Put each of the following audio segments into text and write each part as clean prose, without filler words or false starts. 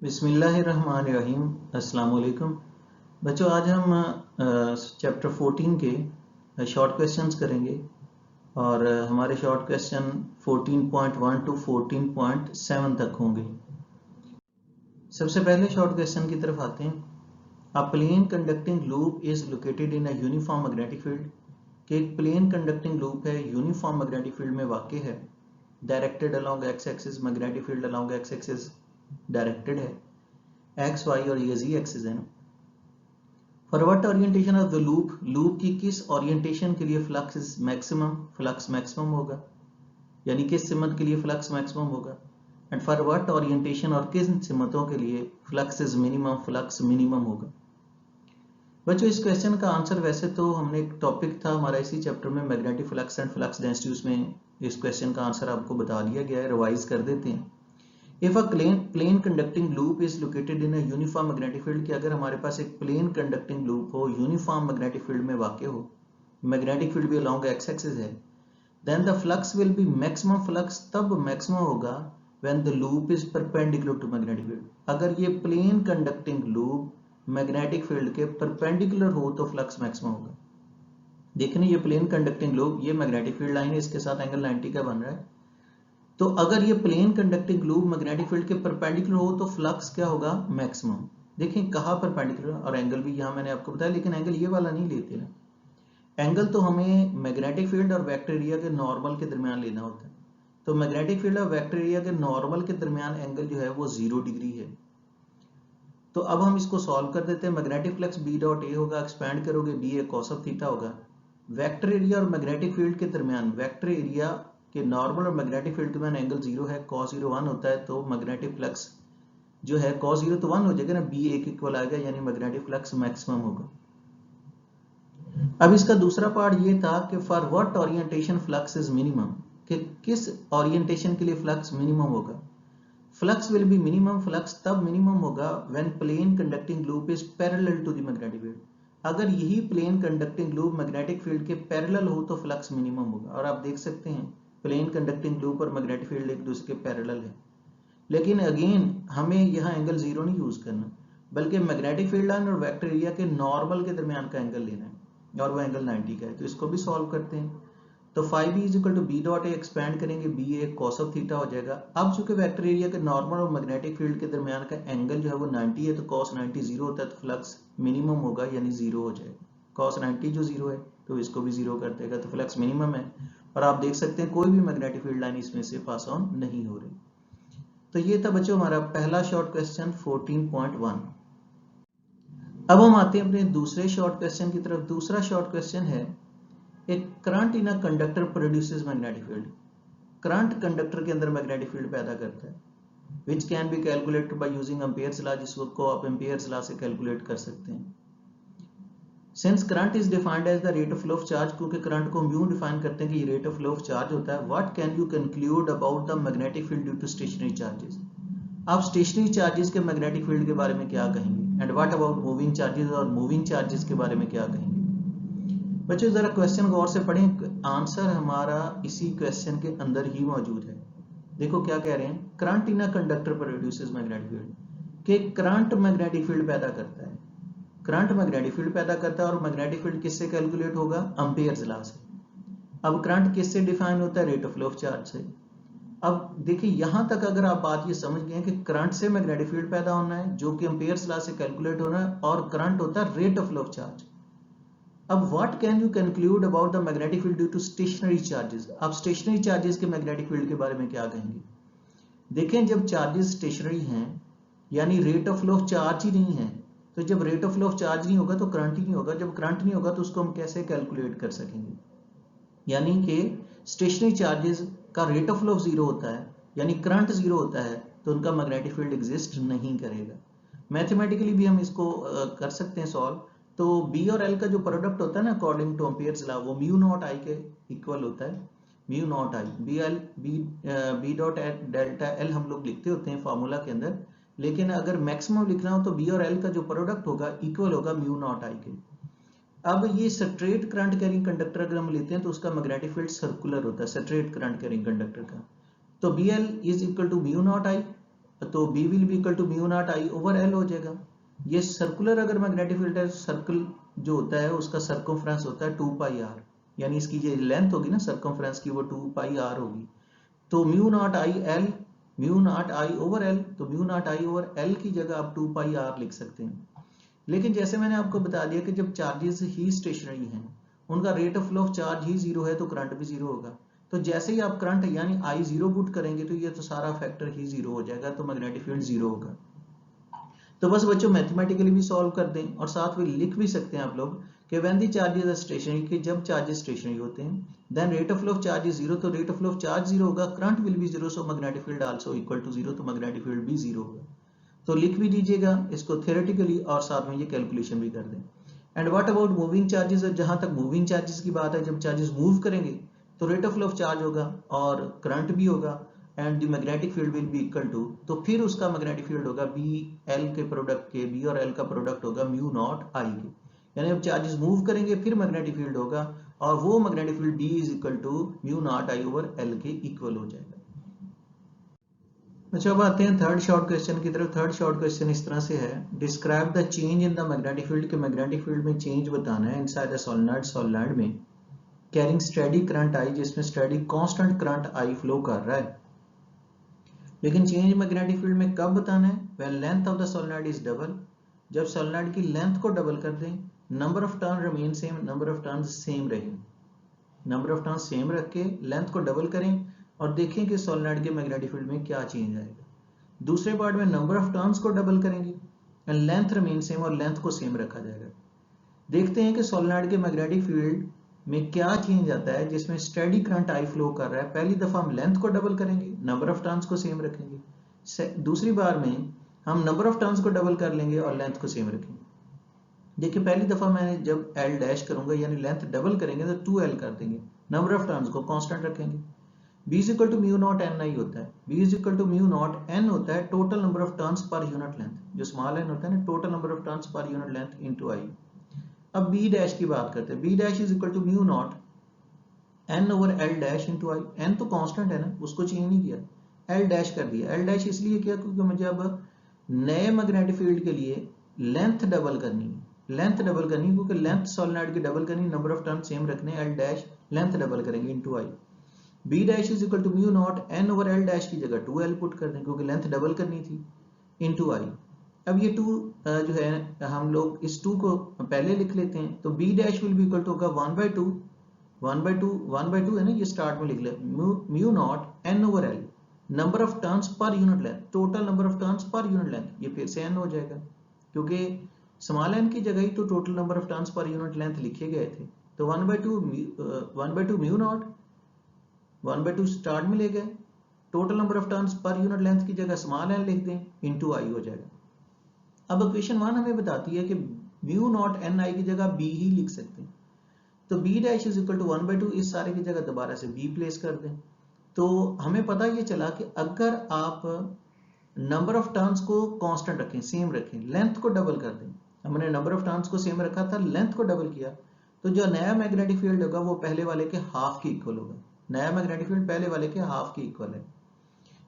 बिस्मिल्लाहिर्रहमानिर्रहीम। अस्सलाम वालेकुम बच्चों, आज हम चैप्टर 14 के शॉर्ट क्वेश्चंस करेंगे और हमारे शॉर्ट क्वेश्चन 14.1 टू 14.7 तक होंगे। सबसे पहले शॉर्ट क्वेश्चन की तरफ आते हैं। A plane conducting loop is located in a uniform magnetic field. कि एक प्लेन कंडक्टिंग लूप है, यूनिफॉर्म मैग्नेटिक फील्ड में वाक़ है, directed along X axis, magnetic field along X axis directed है, एक्स वाई और ये जी एक्सिस है ना। For what orientation of the loop, loop की किस ओरिएंटेशन के लिए flux is maximum, flux maximum होगा, यानी किस सिमत के लिए फ्लक्स मैक्सिमम होगा। एंड फॉर व्हाट ओरिएंटेशन और किस सिमतों के लिए flux is minimum, flux minimum होगा। बच्चों, इस क्वेश्चन का आंसर वैसे तो हमने एक टॉपिक था हमारा इसी चैप्टर में magnetic flux and flux density, उसमें इस क्वेश्चन का आंसर आपको बता दिया गया है, रिवाइज कर देते हैं। If a plane conducting loop is located in a uniform magnetic field, कि अगर हमारे पास एक प्लेन कंडक्टिंग लूप हो, यूनिफॉर्म मैग्नेटिक फील्ड में वाक़ हो, मैग्नेटिक फील्ड भी अलोंग एक्स एक्सिस है, then the flux will be maximum, flux तब मैक्सिमम होगा when the loop is perpendicular to magnetic field. अगर ये plane conducting loop magnetic field के परपेंडिकुलर हो तो फ्लक्स मैक्सिमम होगा। देखिए ये प्लेन कंडक्टिंग लूप, ये मैग्नेटिक फील्ड लाइन है, इसके साथ एंगल 90 का बन रहा है। तो अगर ये plane conducting loop magnetic field के परपेंडिकुलर हो तो फ्लक्स क्या होगा, मैक्सिमम। देखिए कहाँ परपेंडिकुलर, और एंगल भी यहाँ मैंने आपको बताया, लेकिन एंगल ये वाला नहीं लेते ना। एंगल तो हमें मैग्नेटिक फील्ड और वेक्टर एरिया के नॉर्मल के दरमियान लेना होता है। तो मैग्नेटिक फील्ड और वेक्टर एरिया के नॉर्मल के दरमियान एंगल जो है वो 0 डिग्री है। तो अब हम इसको सॉल्व कर देते हैं। Magnetic flux B dot A होगा, एक्सपैंड करोगे B A cos of theta होगा। वेक्टर एरिया और मैग्नेटिक फील्ड के दरमियान, वेक्टर एरिया के नॉर्मल और मैग्नेटिक फील्ड के दरमियान एंगल 0 है, cos 0 1 होता है, तो मैग्नेटिक फ्लक्स जो है cos 0 तो 1 हो जाएगा ना, बी एक इक्वल आएगा, यानी मैग्नेटिक फ्लक्स मैक्सिमम होगा। अब इसका दूसरा पार्ट ये था कि for what orientation flux is minimum, कि किस ओरिएंटेशन के लिए फ्लक्स मिनिमम होगा। Flux will be minimum, flux तब मिनिमम होगा when plane conducting loop is parallel to the magnetic field. अगर यही plane conducting loop magnetic field के पैरेलल हो तो फ्लक्स मिनिमम होगा। और आप देख सकते हैं प्लेन कंडक्टिंग लूप और मैग्नेटिक फील्ड एक दूसरे के पैरेलल है। लेकिन अगेन हमें यहाँ एंगल 0 नहीं यूज करना, बल्कि मैग्नेटिक फील्ड लाइन और वेक्टर एरिया के नॉर्मल के दरमियान का एंगल लेना है, और वो एंगल 90 का है। तो इसको भी सॉल्व करते हैं। तो phi B is equal to B dot A, expand करेंगे B A cos of theta हो जाएगा। अब चूंकि वेक्टर एरिया के नॉर्मल और मैग्नेटिक फील्ड के दरमियान का एंगल जो है वो 90 है, तो कॉस 90 0 होता है, तो फ्लक्स मिनिमम होगा, यानी 0 हो जाएगा। कॉस 90 जो 0 है तो इसको भी 0 कर देगा, तो फ्लक्स मिनिमम है। और आप देख सकते हैं कोई भी मैग्नेटिक फील्ड लाइन इसमें से पास ऑन नहीं हो रही। तो ये था बच्चों हमारा पहला शॉर्ट क्वेश्चन 14.1। अब हम आते हैं अपने दूसरे शॉर्ट क्वेश्चन की तरफ। दूसरा शॉर्ट क्वेश्चन है, एक current in a conductor produces magnetic field. Current conductor के अंदर मैग्नेटिक फील्ड पैदा करता है, which can be calculated by using Ampere's law, जिसको आप एम्पियर्स लॉ से कैलकुलेट कर सकते हैं। Since current is defined as the rate of flow of charge, क्योंकि करंट को हम यूं डिफाइन करते हैं कि ये rate of flow of charge होता है। What can you conclude about the magnetic field due to stationary charges. आप स्टेशनरी चार्जेस के मैग्नेटिक फील्ड के बारे में क्या कहेंगे। And what about moving charges, और मूविंग चार्जेस के बारे में क्या कहेंगे। बच्चों जरा क्वेश्चन गौर से पढ़ें, आंसर हमारा इसी क्वेश्चन के अंदर ही मौजूद है। देखो क्या कह रहे हैं, current in a conductor produces magnetic field, कि करंट मैग्नेटिक फील्ड पैदा करता है। करंट मैग्नेटिक फील्ड पैदा करता है, और मैग्नेटिक फील्ड किससे कैलकुलेट होगा, एम्पियर्स लॉ से। अब करंट किससे डिफाइन होता है, rate of flow of charge से। अब देखिए यहां तक अगर आप बात ये समझ गए कि करंट से मैग्नेटिक फील्ड पैदा होना है, जो कि एम्पियर्स लॉ से कैलकुलेट होना है, और करंट होता है rate of flow of charge. अब what can you conclude about the magnetic field due to stationary charges. आप स्टेशनरी चार्जेस के मैग्नेटिक फील्ड के बारे में क्या कहेंगे। देखें जब चार्जेस स्टेशनरी हैं, यानी rate of flow of charge ही नहीं है, तो जब rate of flow of charge नहीं होगा तो करंट ही नहीं होगा। जब करंट नहीं होगा तो उसको हम कैसे कैलकुलेट कर सकेंगे। यानी कि स्टेशनरी चार्जेस का रेट ऑफ फ्लो ऑफ 0 होता है, यानी करंट 0 होता है, तो उनका मैग्नेटिक फील्ड एग्जिस्ट नहीं करेगा। मैथमेटिकली भी हम इसको कर सकते हैं सॉल्व। तो बी और एल का जो प्रोडक्ट होता है ना, अकॉर्डिंग टू एम्पियर्स लॉ, वो म्यू नॉट आई के इक्वल होता है। म्यू नॉट आई बी डॉट डेल्टा एल हम लोग लिखते होते हैं फार्मूला के अंदर, लेकिन अगर मैक्सिमम लिखना हो तो बी और एल का जो प्रोडक्ट होगा इक्वल होगा म्यू नॉट आई के। अब ये स्ट्रेट करंट कैरिंग कंडक्टर अगर हम लेते हैं तो उसका मैग्नेटिक फील्ड सर्कुलर होता है, स्ट्रेट करंट कैरिंग कंडक्टर का। तो B L is equal to mu naught I, तो B will be equal to mu naught I over L हो जाएगा। ये सर्कुलर अगर मैग्नेटिक फील्ड है, सर्कल जो होता है उसका सर्कमफ्रेंस होता है 2 पाई आर, यानी इसकी जो लेंथ होगी ना सर्कमफ्रेंस की वो 2 पाई आर होगी। तो mu naught I L, mu naught I over L, तो mu naught I over L की जगह आप 2 पाई आर लिख सकते हैं। लेकिन जैसे मैंने आपको बता दिया कि जब चार्जेस ही स्टेशनरी हैं, उनका rate of flow of charge he zero है, तो करंट भी जीरो होगा। तो जैसे ही आप करंट यानी आई जीरो पुट करेंगे तो ये तो सारा फैक्टर ही जीरो हो जाएगा, तो मैग्नेटिक फील्ड जीरो होगा। तो बस बच्चों मैथमेटिकली भी सॉल्व कर दें और साथ में लिख भी सकते हैं आप लोग कि when the charges are stationary, कि जब चार्जेस स्टेशनरी होते हैं, then rate of flow of charge is zero, तो rate of flow of charge zero होगा, current will be zero, so magnetic field also equal to zero, तो magnetic field भी zero होगा। तो लिख भी दीजिएगा इसको थ्योरेटिकली और साथ में ये कैलकुलेशन भी कर दें। And what about moving charges, जहां तक मूविंग चार्जेस की बात है, जब चार्जेस मूव करेंगे तो rate of flow of charge होगा और करंट भी होगा, and the magnetic field will be equal to, तो फिर उसका मैग्नेटिक फील्ड होगा बी एल के प्रोडक्ट के, बी और एल का प्रोडक्ट होगा म्यू नॉट आई के, यानी अब चार्जेस मूव करेंगे फिर मैग्नेटिक फील्ड होगा, और वो magnetic field B is equal to mu naught I over L के इक्वल हो जाएगा। अच्छा, अब आते हैं थर्ड शॉर्ट क्वेश्चन की तरफ। थर्ड शॉर्ट क्वेश्चन इस तरह से है, describe the change in the magnetic field, के मैग्नेटिक फील्ड में चेंज बताना है इनसाइड द सोलेनोइड, सोलेनोइड में कैरिंग स्टेडी करंट आई, जिसमें steady constant current I flow कर रहा है। लेकिन चेंज मैग्नेटिक फील्ड में कब बताना है, when length of the solenoid is double, जब सोलेनोइड की लेंथ को डबल कर दें, number of turn remain same, number of turn same रहे, नंबर ऑफ टर्न सेम रख के लेंथ को डबल करें और देखें कि सोलेनोइड के मैग्नेटिक फील्ड में क्या चेंज आएगा। दूसरे पार्ट में नंबर ऑफ टर्न्स को डबल करेंगे एंड लेंथ रिमेन सेम, और लेंथ को सेम रखा जाएगा। देखते हैं कि सोलेनोइड के मैग्नेटिक फील्ड में क्या चेंज आता है जिसमें स्टेडी करंट आई फ्लो कर रहा है। पहली दफा हम लेंथ को डबल करेंगे, नंबर ऑफ टर्न्स को सेम रखेंगे। दूसरी बार में हम नंबर ऑफ टर्न्स को डबल कर लेंगे और लेंथ को सेम रखेंगे। देखिए पहली दफा मैं जब एल डैश करूंगा यानी लेंथ डबल करेंगे तो 2l कर देंगे, नंबर ऑफ टर्न्स को कांस्टेंट रखेंगे। B is equal to mu naught N I होता है, B is equal to mu naught N होता है total number of turns per unit length, जो स्मॉल एन होता है ना, total number of turns per unit length into I. अब B dash की बात करते हैं, B dash is equal to mu naught N over L dash into I. N तो कांस्टेंट है ना, उसको चेंज नहीं किया, एल डैश कर दिया। एल डैश इसलिए किया क्योंकि मुझे अब नए मैग्नेटिक फील्ड के लिए लेंथ डबल करनी है, लेंथ डबल करनी है क्योंकि लेंथ सोलेनोइड की डबल करनी, नंबर ऑफ टर्न सेम रखने, एल डैश लेंथ डबल करेंगे into I. B dash is equal to mu naught N over L dash की जगह 2l पुट कर दें क्योंकि लेंथ डबल करनी थी, इनटू आई। अब ये 2 जो है हम लोग इस 2 को पहले लिख लेते हैं, तो B dash will be equal to होगा 1/2, 1/2 है ना, ये स्टार्ट में लिख ले, mu naught N over L, number of turns per unit length, total number of turns per unit length, ये फिर से n हो जाएगा क्योंकि स्मॉल n की जगह ही तो total number of turns per unit length लिखे गए थे। तो 1/2 म्यू नॉट 1/2 स्टार्ट में ले गए, total number of turns per unit length की जगह स्मॉल n लिख दें, इनटू आई हो जाएगा। अब इक्वेशन 1 हमें बताती है कि म्यू नॉट एन आई की जगह b ही लिख सकते हैं, तो b dash is equal to 1/2, इस सारे की जगह दोबारा से b प्लेस कर दें। तो हमें पता ये चला कि अगर आप नंबर ऑफ टर्न्स को कांस्टेंट रखें, सेम रखें, लेंथ को डबल कर दें, हमने नंबर ऑफ टर्न्स को सेम रखा था, लेंथ को डबल किया, तो जो नया मैग्नेटिक फील्ड होगा वो पहले वाले के हाफ के इक्वल होगा, नया मैग्नेटिक फील्ड पहले वाले के हाफ के इक्वल है।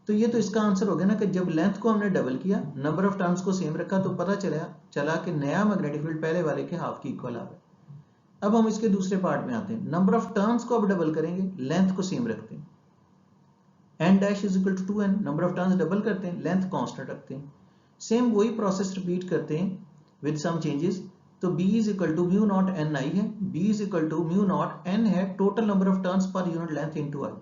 तो ये तो इसका आंसर हो गया ना कि जब लेंथ को हमने डबल किया, नंबर ऑफ टर्न्स को सेम रखा, तो पता चला कि नया मैग्नेटिक फील्ड पहले वाले के हाफ के इक्वल आ गया। अब हम इसके दूसरे पार्ट में आते हैं, नंबर ऑफ टर्न्स को अब डबल करेंगे, लेंथ को सेम रखते हैं, n dash is equal to 2n, number of turns double करते हैं, लेंथ कांस्टेंट रखते हैं। सेम वही प्रोसेस रिपीट करते हैं विद सम चेंजेस। तो b is equal to mu naught N I है, b is equal to mu naught n है total number of turns per unit length into I.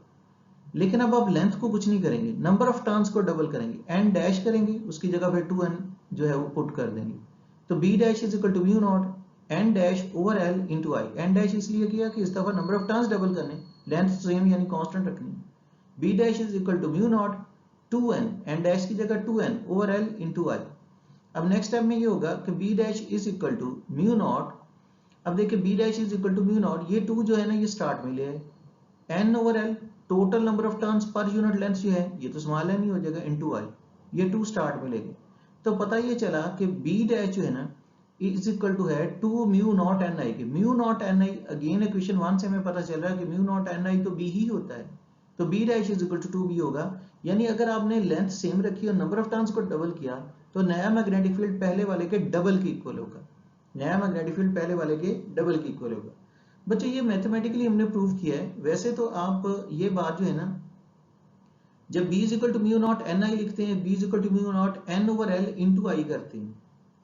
लेकिन अब आप लेंथ को कुछ नहीं करेंगे, नंबर ऑफ टर्न्स को डबल करेंगे, n डैश करेंगे, उसकी जगह फिर 2n जो है वो पुट कर देंगे। तो b dash is equal to mu naught n dash over l into I. n dash इसलिए किया कि इस दफा नंबर ऑफ टर्न्स डबल करने, लेंथ सेम यानी कांस्टेंट रखनी। b dash is equal to mu naught 2n, n dash की जगह 2n over l into I. अब नेक्स्ट स्टेप में ये होगा कि b dash is equal to mu naught, अब देखिए b dash is equal to mu naught, ये 2 जो है ना ये स्टार्ट में ले n over l, total number of turns per unit length जो है ये तो स्मॉल n ही हो जाएगा, इनटू आई, ये 2 स्टार्ट में ले गए। तो पता ये चला कि b डैश जो है ना इज इक्वल टू है 2 म्यू नॉट एन आई के, म्यू नॉट एन आई, अगेन इक्वेशन 1 से हमें पता चल रहा है कि म्यू नॉट एन आई तो b ही होता है, तो b dash is equal to 2b होगा। यानी अगर आपने लेंथ सेम रखी और नंबर ऑफ टर्न्स को डबल किया तो नया मैग्नेटिक फील्ड पहले वाले के डबल के इक्वल होगा। नया मैग्नेटिक फील्ड पहले वाले के डबल के इक्वल होगा। बच्चों ये मैथमेटिकली हमने प्रूव किया है। वैसे तो आप ये बात जो है ना, जब b is equal to mu naught N I लिखते हैं, b is equal to mu naught N over L into I करते हैं,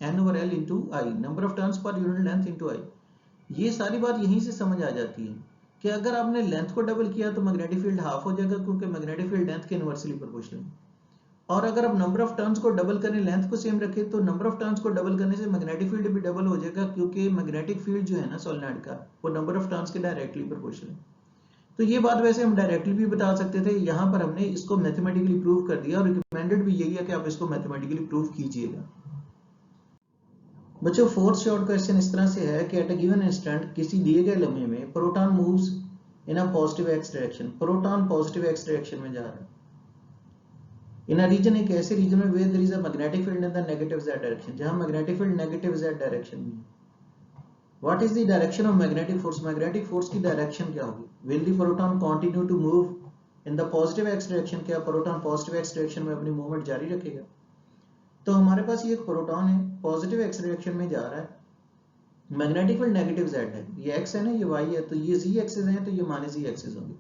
N over L into I, number of turns per unit length into I. ये सारी बात यहीं से समझ आ जाती है कि अगर आपने लेंथ को डबल किया तो मैग्नेटिक फील्ड हाफ हो जाएगा, क्योंकि मैग्नेटिक फील्ड लेंथ के इनवर्सली प्रोपोर्शनल है। और अगर आप नंबर ऑफ टर्न्स को डबल करें, लेंथ को सेम रखें, तो नंबर ऑफ टर्न्स को डबल करने से मैग्नेटिक फील्ड भी डबल हो जाएगा, क्योंकि मैग्नेटिक फील्ड जो है ना सोलेनोइड का, वो नंबर ऑफ टर्न्स के डायरेक्टली प्रोपोर्शनल है। तो ये बात वैसे हम डायरेक्टली भी बता सकते थे, यहाँ पर हमने इसको मैथमेटिकली प्रूव कर दिया और रिकमेंडेड भी यही है कि आप इसको मैथमेटिकली प्रूव कीजिएगा। बच्चों फोर्थ शॉर्ट क्वेश्चन इस तरह से है कि एट अ गिवन इंस्टेंट किसी दिए गए लम्हे में proton moves in a positive X direction, proton positive X direction में जा रहा है इन अ रीजन, एक ऐसे रीजन में where there is a magnetic field in the negative z direction, जहां magnetic field negative z direction में है। What is the direction of magnetic force, magnetic force की डायरेक्शन क्या होगी। Will the proton continue to move in the positive X direction, क्या proton positive X direction में अपनी movement जारी रखेगा। तो हमारे पास ये एक प्रोटॉन है, पॉजिटिव एक्स डायरेक्शन में जा रहा है, मैग्नेटिक फील्ड नेगेटिव z है, ये x है ना, ये y है, तो ये z एक्सिस है, तो ये माइनस z एक्सिस होगी।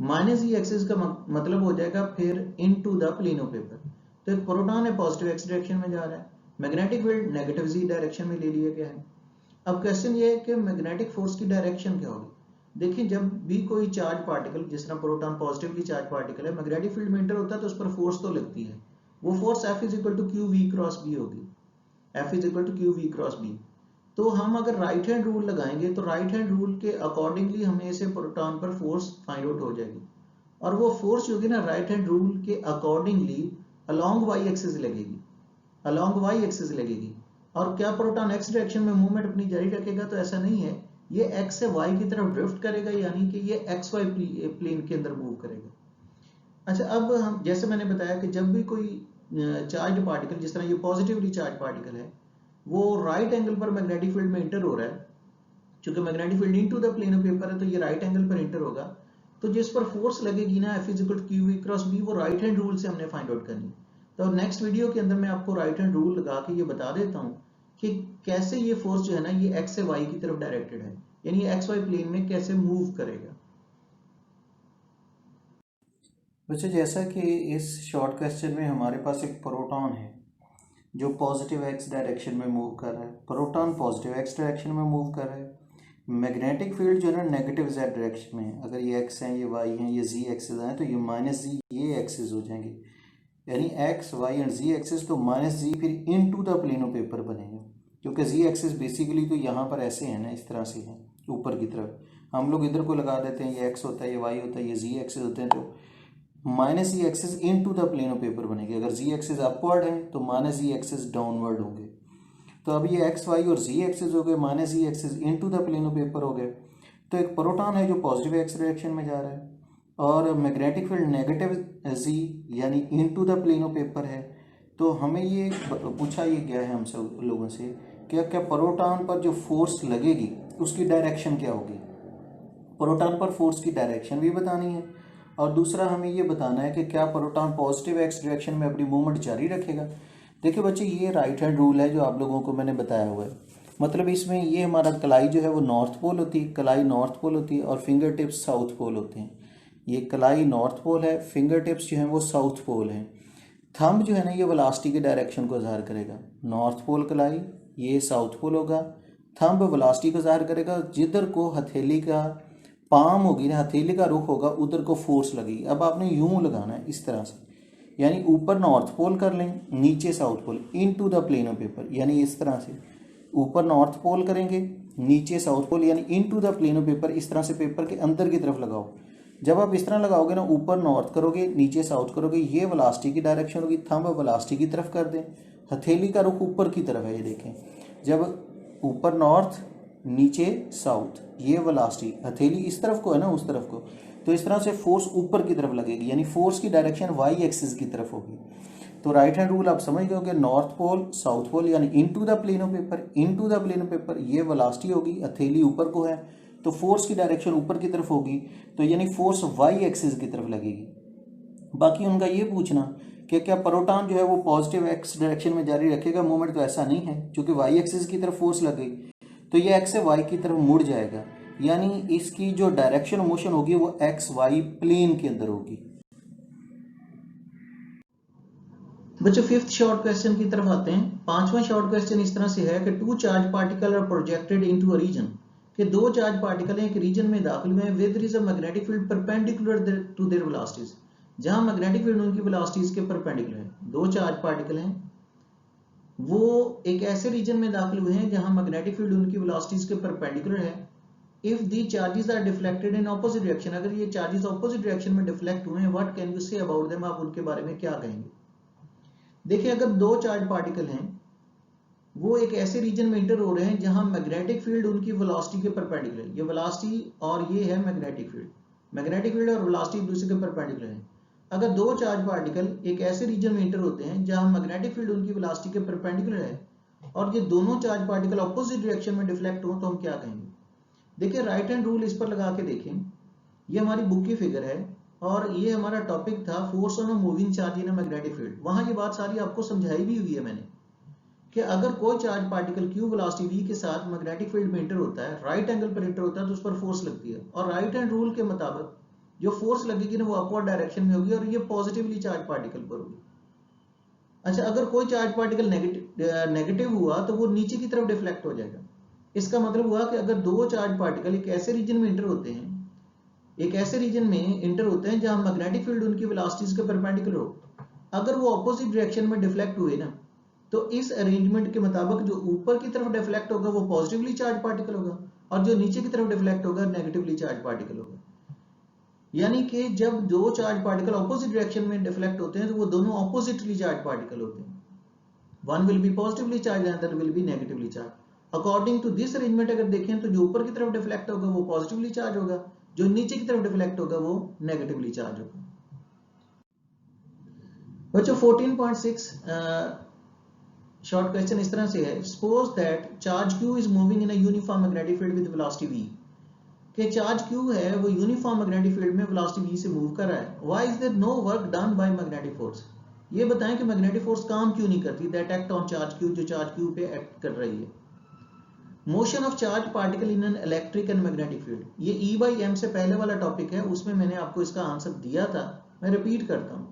माइनस z एक्सिस का मतलब हो जाएगा फिर into the plane of paper. तो एक प्रोटॉन है पॉजिटिव x डायरेक्शन में जा रहा है, magnetic field negative z direction में ले लिया गया है। अब क्वेश्चन ये है कि मैग्नेटिक फोर्स की डायरेक्शन क्या होगी। देखिए जब भी कोई चार्ज पार्टिकल, जिस तरह प्रोटॉन पॉजिटिवली चार्ज पार्टिकल है, मैग्नेटिक फील्ड में एंटर होता है तो उस पर फोर्स तो लगती है, वो force F is equal to Q we cross B होगी, F is equal to Q we cross B. तो हम अगर राइट हैंड रूल लगाएंगे तो राइट हैंड रूल के अकॉर्डिंगली हमें इसे प्रोटॉन पर फोर्स फाइंड आउट हो जाएगी, और वो फोर्स होगी ना राइट हैंड रूल के अकॉर्डिंगली अलोंग वाई एक्सिस लगेगी, अलोंग वाई एक्सिस लगेगी। और क्या प्रोटॉन एक्स डायरेक्शन में मूवमेंट अपनी जारी रखेगा, तो ऐसा नहीं है, ये एक्स से वाई की तरफ ड्रिफ्ट करेगा, यानी कि ये एक्स वाई प्लेन के अंदर मूव करेगा। अच्छा अब हम जैसे मैंने बताया कि जब भी कोई चार्ज पार्टिकल, जिस तरह ये पॉजिटिवली चार्ज पार्टिकल है, वो राइट एंगल पर मैग्नेटिक फील्ड में इंटर हो रहा है, क्योंकि magnetic field into the plane of paper है, तो ये राइट एंगल पर इंटर होगा, तो जिस पर फोर्स लगेगी ना F equal to Q we cross B, वो राइट हैंड रूल से हमने फाइंड आउट करनी। तो नेक्स्ट वीडियो के अंदर मैं आपको राइट हैंड रूल लगा के ये बता देता हूँ कि कैसे ये फोर्स जो है ना ये एक्स से वाई की तरफ डायरेक्टेड है, यानी एक्स वाई प्लेन में कैसे मूव करेगा। बच्चों जैसा कि इस शॉर्ट क्वेश्चन में हमारे पास एक प्रोटॉन है जो पॉजिटिव एक्स डायरेक्शन में मूव कर रहा है, प्रोटॉन पॉजिटिव एक्स डायरेक्शन में मूव कर रहा है, मैग्नेटिक फील्ड जो है ना नेगेटिव z डायरेक्शन में है, अगर ये x है, ये y है, ये z एक्सिस है, तो ये माइनस z ये एक्सिस हो जाएंगे, यानी x y and z axis, तो माइनस z फिर into the plane of paper बनेगा, क्योंकि z एक्सिस बेसिकली तो यहाँ पर ऐसे है ना, इस तरह से है ऊपर की तरफ, हम लोग इधर को लगा देते हैं, ये x होता है, ये y होता है, ये z एक्सिस होते हैं, तो minus z axis into the plane of paper बनेगी। अगर z एक्सिस अपवर्ड है तो माइनस z एक्सिस डाउनवर्ड होंगे। तो अब ये एक्स वाई और जी एक्सिस हो गए, minus Z axis into the plane of paper हो गए। तो एक प्रोटॉन है जो पॉजिटिव एक्स डायरेक्शन में जा रहा है, और मैग्नेटिक फील्ड नेगेटिव जी यानी into the plane of paper है। तो हमें ये पूछा ये गया है हम सब लोगों से, क्या क्या प्रोटॉन पर जो फोर्स लगेगी उसकी डायरेक्शन क्या होगी। प्रोटॉन पर फोर्स की डायरेक्शन भी बतानी है, और दूसरा हमें ये बताना है कि क्या प्रोटॉन पॉजिटिव एक्स डायरेक्शन में अपनी मूवमेंट जारी रखेगा। देखिए बच्चे ये राइट हैंड रूल है जो आप लोगों को मैंने बताया हुआ है, मतलब इसमें ये हमारा कलाई जो है वो नॉर्थ पोल होती है, कलाई नॉर्थ पोल होती है, और फिंगर टिप्स साउथ पोल होते हैं। ये कलाई नॉर्थ पोल है, फिंगर टिप्स जो है वो साउथ पोल है। थंब जो है ना ये वेलोसिटी के डायरेक्शन को ज़ाहिर करेगा, नॉर्थ पोल कलाई, ये साउथ पोल होगा, थंब वेलोसिटी को ज़ाहिर करेगा, जिधर को हथेली का पाम होगी ना, हथेली का रुख होगा, उधर को फोर्स लगेगी। अब आपने यूं लगाना है इस तरह से, यानी ऊपर नॉर्थ पोल कर लें, नीचे south pole, into the plane of paper, यानी इस तरह से ऊपर नॉर्थ पोल करेंगे, नीचे साउथ पोल, यानी into the plane of paper, इस तरह से पेपर के अंदर की तरफ लगाओ। जब आप इस तरह लगाओगे ना, ऊपर नॉर्थ करोगे, नीचे साउथ करोगे, ये वेलोसिटी की डायरेक्शन होगी, थंब वेलोसिटी की तरफ कर दें, हथेली का रुख ऊपर की तरफ है, ये देखें, जब ऊपर नॉर्थ नीचे साउथ, ये वेलोसिटी, हथेली इस तरफ को है ना, उस तरफ को, तो इस तरह से फोर्स ऊपर की तरफ लगेगी, यानी फोर्स की डायरेक्शन वाई एक्सिस की तरफ होगी। तो राइट हैंड रूल आप समझ गए होंगे, नॉर्थ पोल साउथ पोल, यानी into the plane of paper, into the plane of paper, ये वेलोसिटी होगी, हथेली ऊपर को है, तो फोर्स की डायरेक्शन ऊपर की तरफ होगी, तो यानी फोर्स वाई एक्सिस की तरफ लगेगी। बाकी उनका ये पूछना कि क्या प्रोटॉन जो है वो पॉजिटिव एक्स डायरेक्शन में जारी रखेगा मोमेंट, तो ऐसा नहीं है, क्योंकि वाई एक्सिस की तरफ फोर्स लगेगी तो ये एक्स से वाई की तरफ मुड़ जाएगा, यानी इसकी जो डायरेक्शन मोशन होगी वो एक्स वाई प्लेन के अंदर होगी। बच्चों फिफ्थ शॉर्ट क्वेश्चन की तरफ आते हैं। पांचवा शॉर्ट क्वेश्चन इस तरह से है कि two charge particle are projected into a region, कि दो चार्ज पार्टिकल एक रीजन में दाखिल हुए हैं with there is a magnetic field perpendicular to their velocities, जहां मैग्नेटिक फील्ड उनकी वेलोसिटीज के परपेंडिकुलर है। दो चार्ज पार्टिकल हैं, वो एक ऐसे रीजन में दाखिल हुए हैं जहां मैग्नेटिक फील्ड उनकी वेलोसिटीज के परपेंडिकुलर है। If the charges are deflected in opposite direction, अगर ये चार्जेस ऑपोजिट डायरेक्शन में डिफ्लेक्ट हुए हैं, what can you say about them, आप उनके बारे में क्या कहेंगे। देखिए, अगर दो चार्ज पार्टिकल हैं, वो एक ऐसे रीजन में इंटर हो रहे हैं जहां मैग्नेटिक फील्ड उनकी वेलोसिटी के परपेंडिकुलर है। ये वेलोसिटी और ये है मैग्नेटिक फील्ड, मैग्नेटिक फील्ड और वेलोसिटी एक दूसरे के परपेंडिकुलर है। अगर दो चार्ज पार्टिकल एक ऐसे रीजन में इंटर होते हैं जहां मैग्नेटिक फील्ड उनकी वेलोसिटी के परपेंडिकुलर है और ये दोनों चार्ज पार्टिकल ऑपोजिट डायरेक्शन में डिफ्लेक्ट हो, तो हम क्या कहेंगे। देखिए, राइट हैंड रूल इस पर लगा के देखें। ये हमारी बुक की फिगर है और ये हमारा टॉपिक था force on a moving charge in a magnetic field. वहां ये बात सारी आपको समझाई भी हुई है मैंने कि अगर कोई charge particle Q velocity v के साथ मैग्नेटिक फील्ड में इंटर होता है, राइट एंगल पर इंटर होता है, तो उस पर फोर्स लगती है और राइट हैंड रूल के मुताबिक जो फोर्स लगेगी ना वो अपवर्ड डायरेक्शन में होगी और ये पॉजिटिवली चार्ज पार्टिकल पर होगी। अच्छा, अगर कोई चार्ज पार्टिकल नेगेटिव हुआ तो वो नीचे की तरफ डिफ्लेक्ट हो जाएगा। इसका मतलब हुआ कि अगर दो चार्ज पार्टिकल एक ऐसे रीजन में इंटर होते हैं, एक ऐसे रीजन में इंटर होते हैं जहां मैग्नेटिक फील्ड उनकी वेलोसिटीज के परपेंडिकुलर हो, अगर वो ऑपोजिट डायरेक्शन में डिफ्लेक्ट हुए ना, तो इस अरेंजमेंट के मुताबिक जो ऊपर की तरफ डिफ्लेक्ट होगा वो पॉजिटिवली चार्ज पार्टिकल होगा और जो नीचे की तरफ डिफ्लेक्ट होगा नेगेटिवली चार्ज पार्टिकल होगा। यानी कि जब दो चार्ज पार्टिकल ऑपोजिट डायरेक्शन में डिफ्लेक्ट होते हैं तो वो दोनों ऑपोजिटली चार्ज पार्टिकल होते हैं। One will be positively charge, other will be negatively charge. According to this arrangement अगर देखें तो जो ऊपर की तरफ डिफ्लेक्ट होगा वो पॉजिटिवली चार्ज होगा, जो नीचे की तरफ डिफ्लेक्ट होगा वो नेगेटिवली चार्ज होगा। बच्चों 14.6 शॉर्ट क्वेश्चन इस तरह से है। Suppose that charge Q is moving in a uniform magnetic field with velocity v, कि चार्ज Q है वो यूनिफॉर्म मैग्नेटिक फील्ड में वेलोसिटी v से मूव कर रहा है। Why is there no work done by magnetic force, ये बताएं कि मैग्नेटिक फोर्स काम क्यों नहीं करती, that act on charge Q, जो चार्ज Q पे एक्ट कर रही है। Motion of charge particle in an electric and magnetic field, ये E/m से पहले वाला टॉपिक है, उसमें मैंने आपको इसका आंसर दिया था, मैं रिपीट करता हूं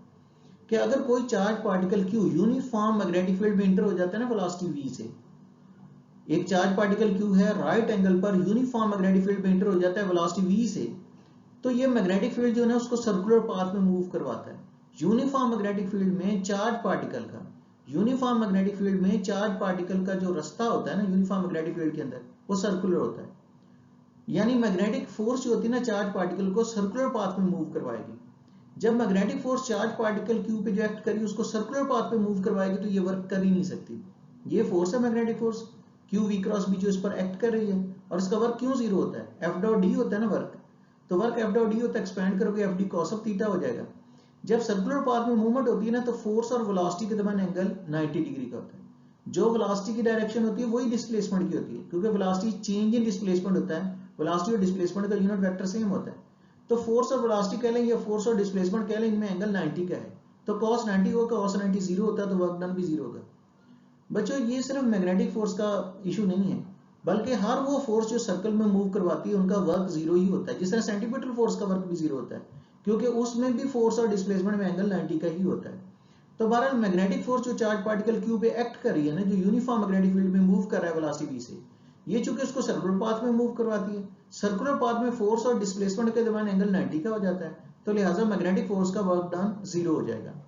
कि अगर कोई charge particle Q uniform magnetic field में इंटर हो जाता है ना वेलोसिटी v से, एक चार्ज पार्टिकल Q है राइट एंगल पर यूनिफॉर्म मैग्नेटिक फील्ड में इंटर हो जाता है वेलोसिटी v से, तो ये मैग्नेटिक फील्ड जो है ना उसको सर्कुलर पाथ में मूव करवाता है। यूनिफॉर्म मैग्नेटिक फील्ड में चार्ज पार्टिकल का, यूनिफॉर्म मैग्नेटिक फील्ड में चार्ज पार्टिकल का जो रास्ता होता है ना यूनिफॉर्म मैग्नेटिक फील्ड के अंदर, वो सर्कुलर होता है। यानी मैग्नेटिक फोर्स जो होती है ना चार्ज पार्टिकल को सर्कुलर पाथ में मूव करवाएगी। जब magnetic force charge particle Q पे जो एक्ट करेगी उसको सर्कुलर पाथ पे मूव करवाएगी, तो ये वर्क कर ही नहीं सकती। ये फोर्स है magnetic force QV cross B जो इस पर एक्ट कर रही है, और इसका वर्क क्यों जीरो होता है, F डॉट D होता है ना वर्क, तो वर्क F डॉट D होता है, एक्सपेंड करोगे FD cos ऑफ थीटा हो जाएगा। जब सर्कुलर पाथ में मूवमेंट होती है ना तो फोर्स और वेलोसिटी के दरमियान एंगल 90 डिग्री का होता है। जो वेलोसिटी की डायरेक्शन होती है वही डिस्प्लेसमेंट की होती है, क्योंकि वेलोसिटी चेंज इन डिस्प्लेसमेंट होता है, वेलोसिटी और डिस्प्लेसमेंट का यूनिट वेक्टर सेम होता है। तो फोर्स और वेलोसिटी कह लें या फोर्स और डिस्प्लेसमेंट कह लें, इनमें एंगल 90 का है, तो cos 90 होगा, cos 90 जीरो होता है, तो वर्क डन भी जीरो होगा। बच्चों, ये सिर्फ मैग्नेटिक फोर्स का इशू नहीं है, बल्कि हर वो फोर्स जो सर्कल में मूव करवाती है उनका वर्क जीरो ही होता है। जिस तरह सेंटीमीटर फोर्स का वर्क भी जीरो होता है, क्योंकि उसमें भी फोर्स और डिस्प्लेसमेंट में एंगल 90 का ही होता है। तो बहरहाल मैग्नेटिक फोर्स जो चार्ज पार्टिकल Q पे एक्ट कर रही है ना, जो यूनिफॉर्म मैग्नेटिक फील्ड में मूव कर रहा है वेलोसिटी v से, ये चूंकि उसको सर्कुलर पाथ में मूव करवाती है, सर्कुलर पाथ में फोर्स और डिस्प्लेसमेंट के दरमियान एंगल 90 का हो जाता है, तो लिहाजा मैग्नेटिक फोर्स का वर्क डन जीरो हो जाएगा।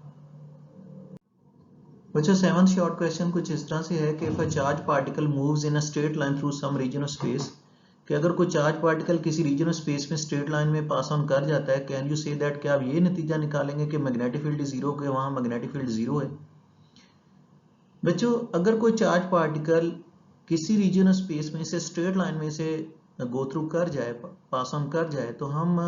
बच्चों, सेवंथ शॉर्ट क्वेश्चन कुछ इस तरह से है कि if a charge particle moves in a straight line through some region of space, कि अगर कोई चार्ज पार्टिकल किसी रीजन ऑफ स्पेस में स्ट्रेट लाइन में पास ऑन कर जाता है, कैन यू से दैट, क्या आप ये नतीजा निकालेंगे कि मैग्नेटिक फील्ड जीरो, के वहां मैग्नेटिक फील्ड जीरो है। बच्चों, अगर कोई चार्ज पार्टिकल किसी रीजन ऑफ स्पेस में से स्ट्रेट लाइन में से गो थ्रू कर जाए, पास ऑन कर जाए, तो हम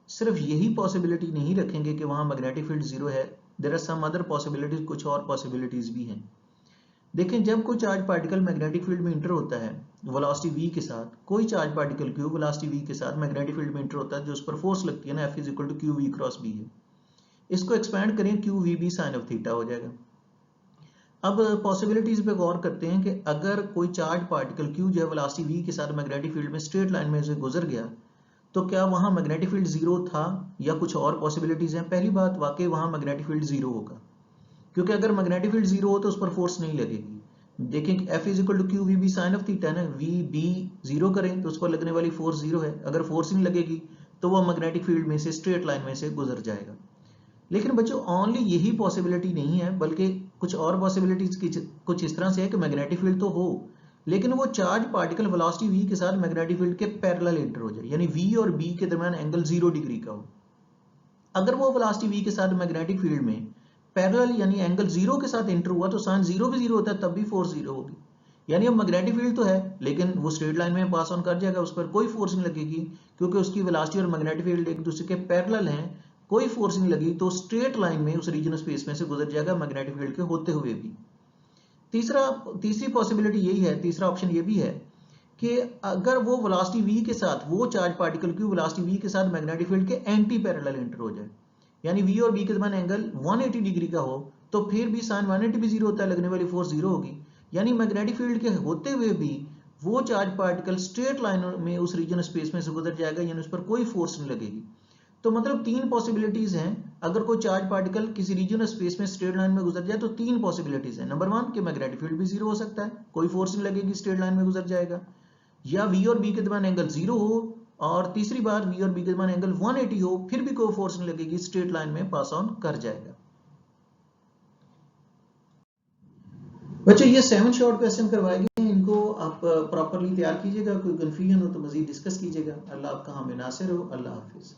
सिर्फ यही पॉसिबिलिटी नहीं रखेंगे कि वहां मैग्नेटिक फील्ड जीरो है, there are some other possibilities, कुछ और पॉसिबिलिटीज भी हैं। देखें जब कोई चार्ज पार्टिकल मैग्नेटिक फील्ड में इंटर होता है वेलोसिटी v के साथ, कोई charge particle q velocity v के साथ मैग्नेटिक फील्ड में इंटर होता है, जो उस पर फोर्स लगती है ना F is equal to Q we cross B है। इसको एक्सपैंड करें q v B sine of theta हो जाएगा। अब पॉसिबिलिटीज पे गौर करते हैं कि अगर कोई चार्ज पार्टिकल q जो है वेलोसिटी v के साथ मैग्नेटिक फील्ड में स्ट्रेट लाइन में से गुजर गया तो क्या वहां मैग्नेटिक फील्ड जीरो था या कुछ और पॉसिबिलिटीज हैं। पहली बात, वाकई वहां मैग्नेटिक फील्ड जीरो होगा, क्योंकि अगर मैग्नेटिक फील्ड जीरो हो तो उस पर फोर्स नहीं लगेगी। देखें कि F is equal to Q v B sine of theta ना, वी बी जीरो करें तो उस पर लगने वाली फोर्स जीरो है। अगर फोर्स नहीं लगेगी तो वह मैग्नेटिक फील्ड में से स्ट्रेट लाइन में से गुजर जाएगा। लेकिन बच्चों ओनली यही पॉसिबिलिटी नहीं है, बल्कि कुछ और पॉसिबिलिटीज कुछ इस तरह से है कि मैग्नेटिक फील्ड तो हो लेकिन वो चार्ज पार्टिकल वेलोसिटी v के साथ मैग्नेटिक फील्ड के पैरेलल इंटर हो जाए, यानी v और b के दरमियान एंगल 0 डिग्री का हो। अगर वो वेलोसिटी v के साथ मैग्नेटिक फील्ड में पैरेलल यानी एंगल 0 के साथ इंटर हुआ तो साइन 0 भी 0 होता है, तब भी फोर्स 0 होगी। यानी अब मैग्नेटिक फील्ड तो है लेकिन वो स्ट्रेट लाइन में पास ऑन कर जाएगा, उस पर कोई फोर्स नहीं लगेगी क्योंकि उसकी वेलोसिटी और मैग्नेटिक फील्ड एक दूसरे के पैरेलल हैं। कोई फोर्स नहीं लगी तो स्ट्रेट लाइन में उस रीजन ऑफ स्पेस में से गुजर जाएगा मैग्नेटिक फील्ड के होते हुए भी। तीसरी पॉसिबिलिटी यही है, तीसरा ऑप्शन ये भी है कि अगर वो वेलोसिटी v के साथ वो चार्ज पार्टिकल की वेलोसिटी v के साथ मैग्नेटिक फील्ड के एंटी पैरेलल इंटर हो जाए, यानी v और b के दरमियान एंगल 180 डिग्री का हो, तो फिर भी साइन 180 भी 0 होता है, लगने वाली फोर्स 0 होगी। यानी मैग्नेटिक फील्ड के होते हुए भी वो चार्ज पार्टिकल स्ट्रेट लाइन में उस रीजन स्पेस में से गुजर जाएगा, यानी उस पर कोई फोर्स नहीं लगेगी। तो मतलब तीन पॉसिबिलिटीज हैं। अगर कोई चार्ज पार्टिकल किसी रीजन ऑफ स्पेस में स्ट्रेट लाइन में गुजर जाए तो तीन पॉसिबिलिटीज हैं। नंबर वन कि मैग्नेटिक फील्ड भी 0 हो सकता है, कोई फोर्स नहीं लगेगी, स्ट्रेट लाइन में गुजर जाएगा, या v और b के दरमियान एंगल 0 हो, और तीसरी बार v और b के दरमियान एंगल 180 हो, फिर भी कोई फोर्स नहीं लगेगी, स्ट्रेट लाइन में पास ऑन कर जाएगा। बच्चों ये 7 शॉर्ट क्वेश्चन करवाए गए हैं, इनको आप प्रॉपरली तैयार कीजिएगा। कोई कंफ्यूजन हो तो मजीद डिस्कस कीजिएगा। अल्लाह आपका हामी नासिर हो। अल्लाह हाफिज।